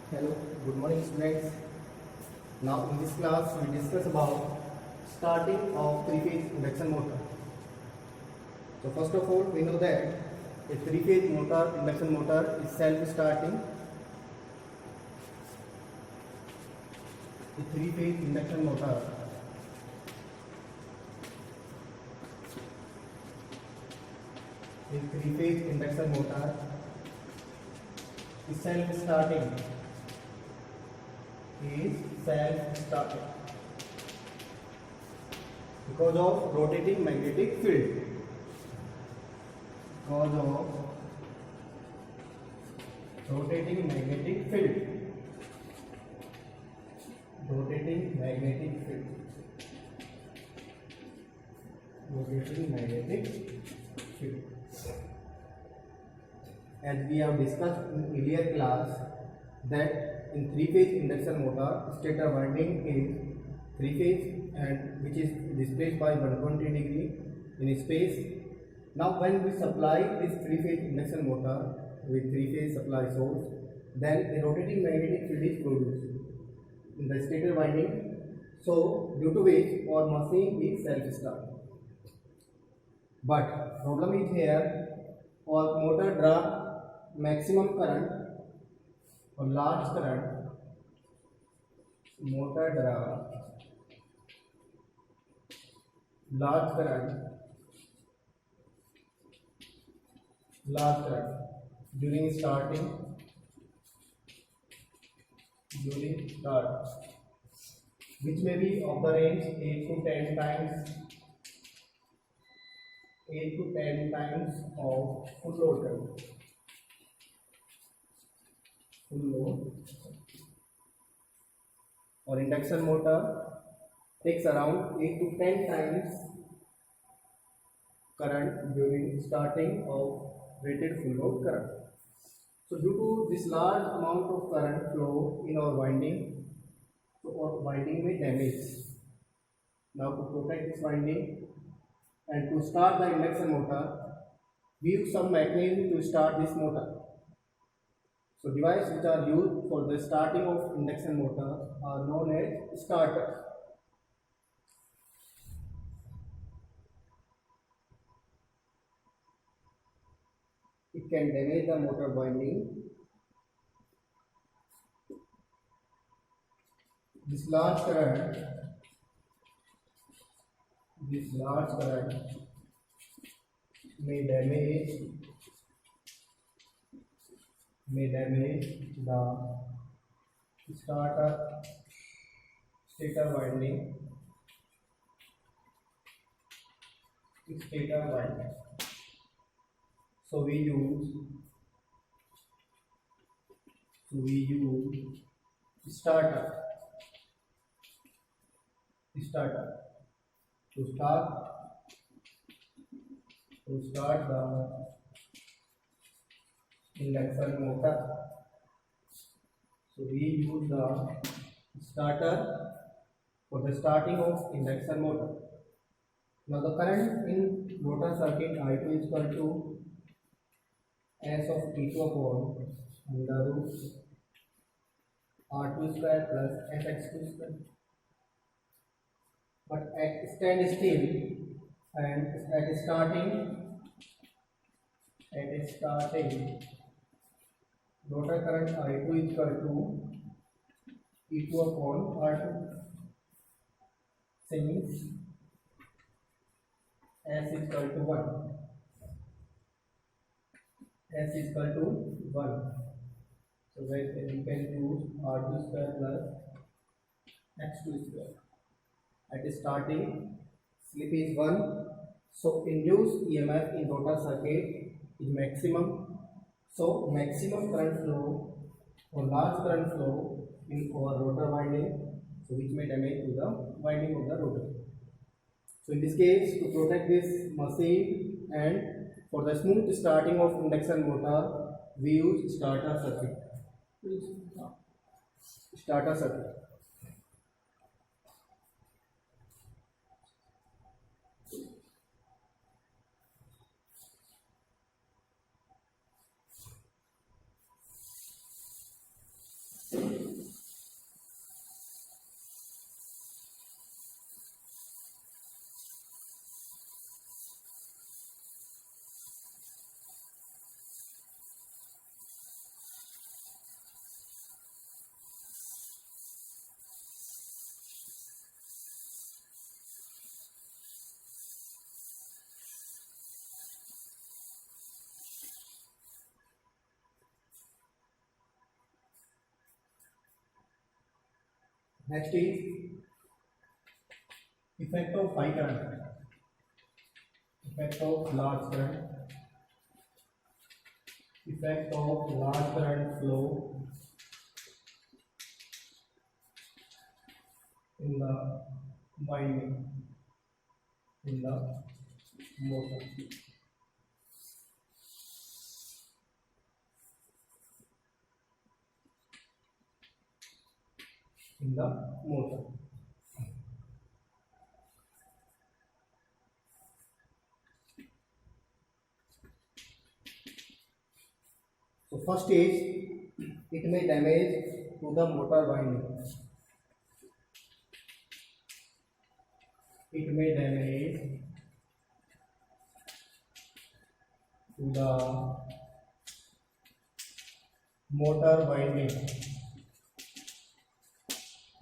Hello, good morning students. Now in this class we discuss about starting of three-phase induction motor. So first of all we know that a three-phase motor induction motor is self-starting. A three-phase induction motor is self-starting. Because of rotating magnetic field. Because of rotating magnetic field. Rotating magnetic field. Rotating magnetic field. As we have discussed in earlier class that in three-phase induction motor, stator winding is three-phase and which is displaced by 120 degree in space. Now when we supply this three-phase induction motor with three-phase supply source, then a rotating magnetic field is produced in the stator winding, so due to which our machine is self-starting. But problem is here, our motor draw maximum current or large current, motor draw large current during start, which may be of the range 8 to 10 times of full load current. Or induction motor takes around 8 to 10 times current during starting of rated full load current. So due to this large amount of current flow in our winding, so our winding may damage. Now to protect this winding and to start the induction motor, we use some mechanism to start this motor. So devices which are used for the starting of induction motor are known as starters. It can damage the motor winding. This large current may damage the stator winding. So we use starter to start the induction motor. So we use the starter for the starting of induction motor. Now the current in motor circuit I2 is equal to S of T2 upon under root R2 square plus Fx2 square. But at standstill and at starting, rotor current I2 is equal to E2 upon R2, since S is equal to 1. So that we can use R2 square plus X2 square. At starting, slip is 1. So induced EMF in rotor circuit is maximum. So maximum current flow or large current flow in our rotor winding, so which may damage to the winding of the rotor. So in this case, to protect this machine and for the smooth starting of induction motor, we use starter circuit. So Next is effect of high current, effect of large current, effect of large current flow in the winding in the motor. In the motor. So first is it may damage to the motor winding. It may damage to the motor winding.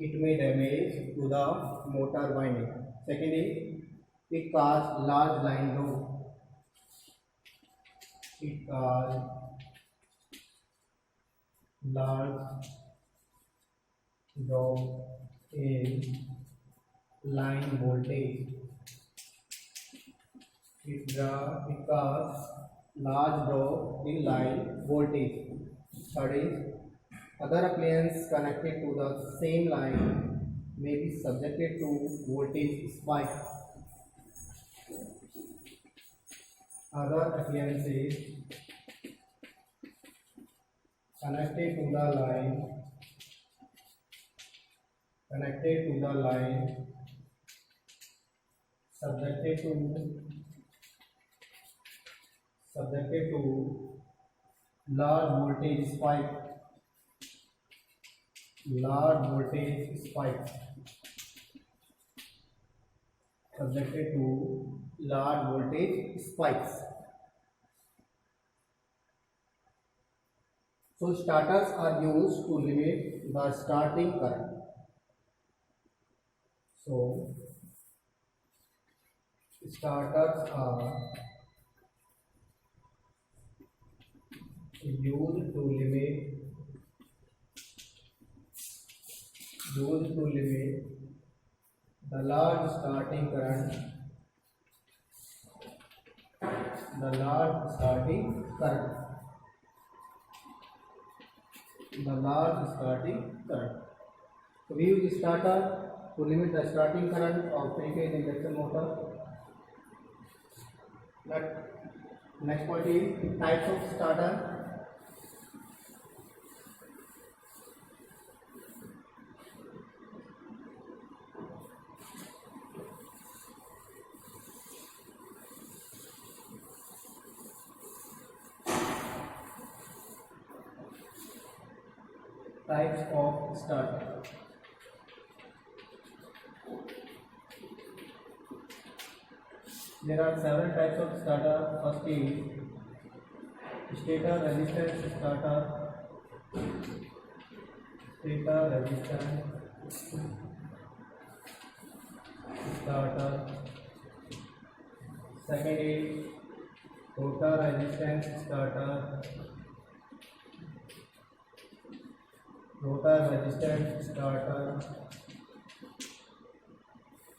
It may damage to the motor winding. Secondly, it cause large line load. It cause large drop in line voltage. It cause large drop in line voltage. Third is other appliances connected to the same line may be subjected to voltage spike. Other appliances connected to the line subjected to large voltage spike. Large voltage spikes. Subjected to large voltage spikes. So starters are used to limit the starting current. So starters are used to limit the large starting current. The large starting current. So we use starter to limit the starting current of three-phase induction motor. Next point is types of starter. Types of starter. There are several types of starter. First is stator resistance starter. Second is rotor resistance starter.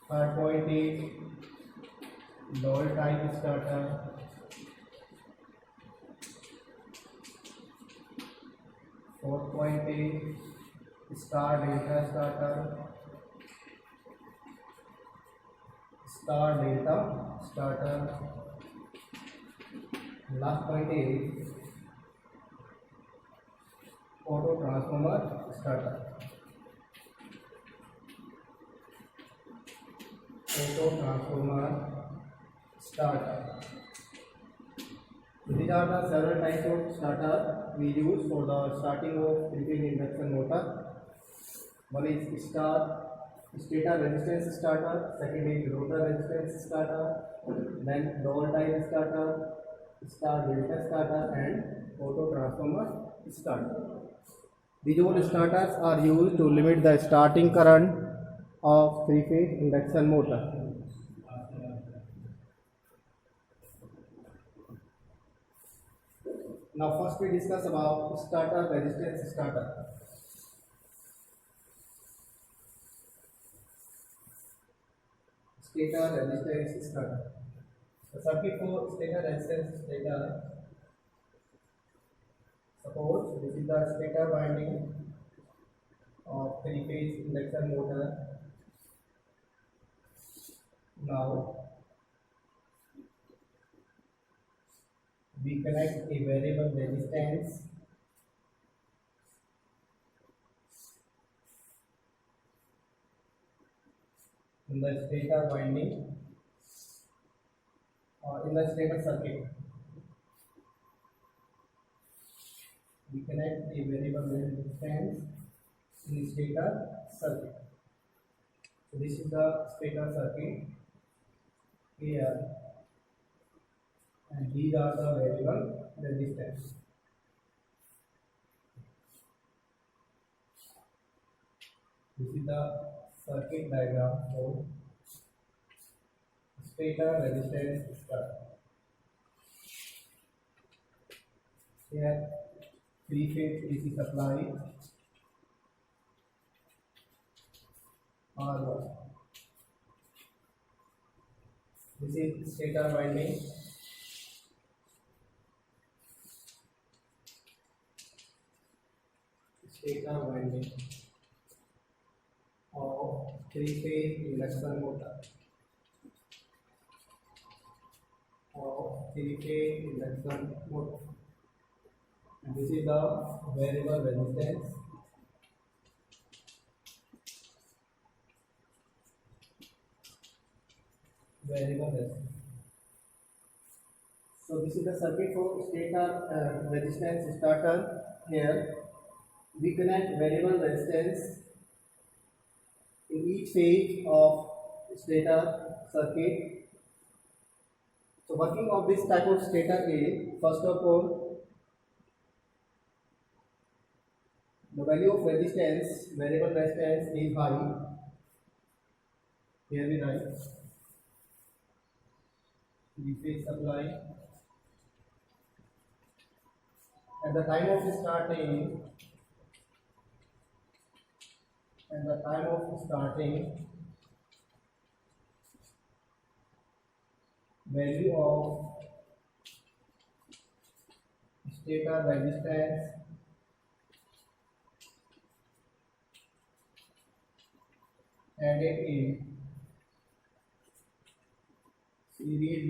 Third point is Dole type starter. Fourth point is star delta starter. Last point is auto transformer starter. These are the several types of starter we use for the starting of three-phase induction motor. One is stator resistance starter, second is rotor resistance starter, then Dole type starter, star delta starter, and auto transformer starter. These all starters are used to limit the starting current of three-phase induction motor. Now first we discuss about starter resistance starter. stator resistance starter. The circuit for stator resistance stator. Suppose this is the stator winding of three-phase induction motor. Now we connect a variable resistance in the stator winding or in the stator circuit. We connect a variable resistance in the stator circuit. So this is the stator circuit here, and these are the variable resistance. This is the circuit diagram for stator resistance starter. Here, three-phase AC supply R1. This is stator winding. Stator winding of three-phase induction motor. And this is the variable resistance. So this is the circuit for stator resistance starter. Here we connect variable resistance in each phase of stator circuit. So working of this type of stator is, first of all, the value of resistance, variable resistance is high. Here we write three-phase supply. At the time of starting, value of stator resistance added in series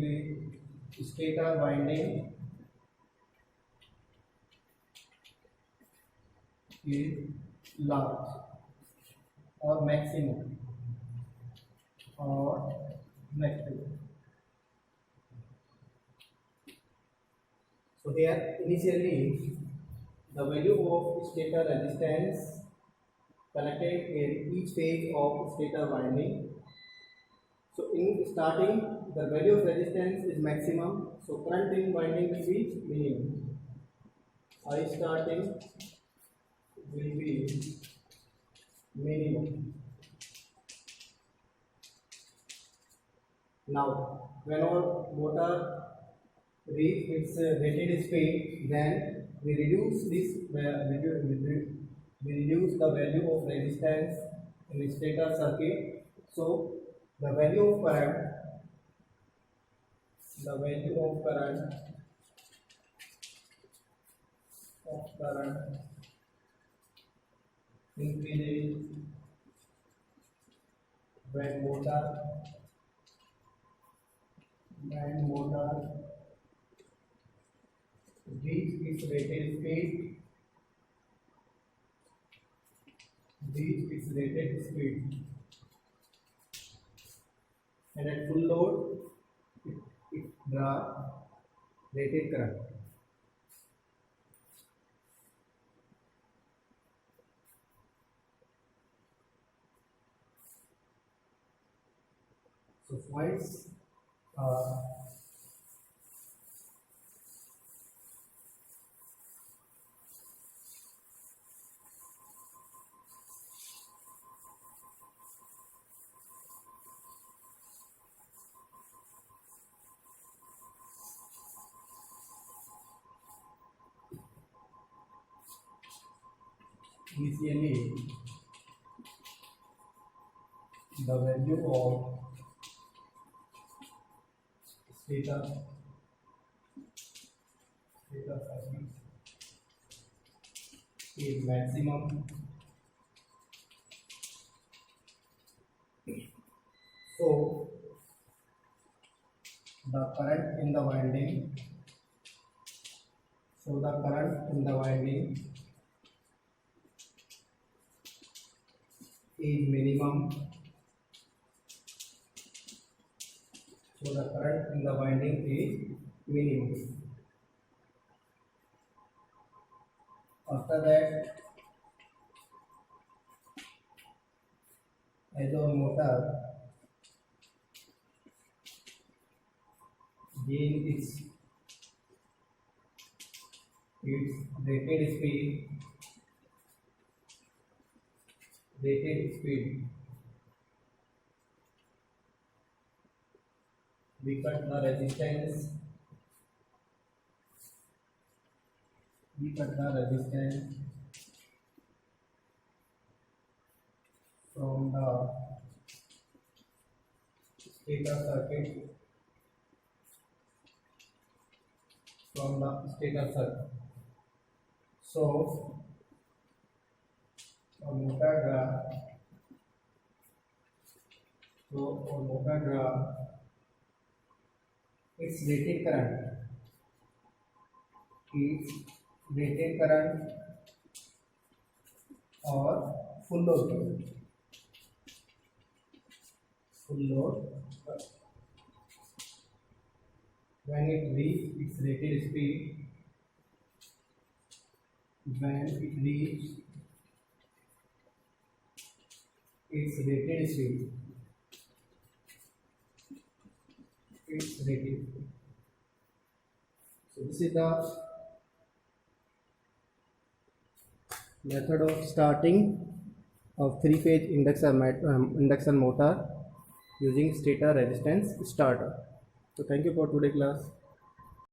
with stator winding is large or maximum. So here initially the value of stator resistance connected in each phase of stator winding. So in starting the value of resistance is maximum, so current in winding will be minimum. I starting will be minimum. Now when our motor reach its rated speed, then we reduce the value of resistance in the stator circuit. So the value of current increases when motor reach its rated speed, and at full load it draws rated current. So points initially the value of stator circuit is maximum. So the current in the winding is minimum. So the current in the winding is minimum. After that, as a motor gain its rated speed, we cut the resistance from the stator circuit So a motor draw its rated current or full load when it reach its rated speed So this is the method of starting of three-phase induction motor using stator resistance starter. So thank you for today class.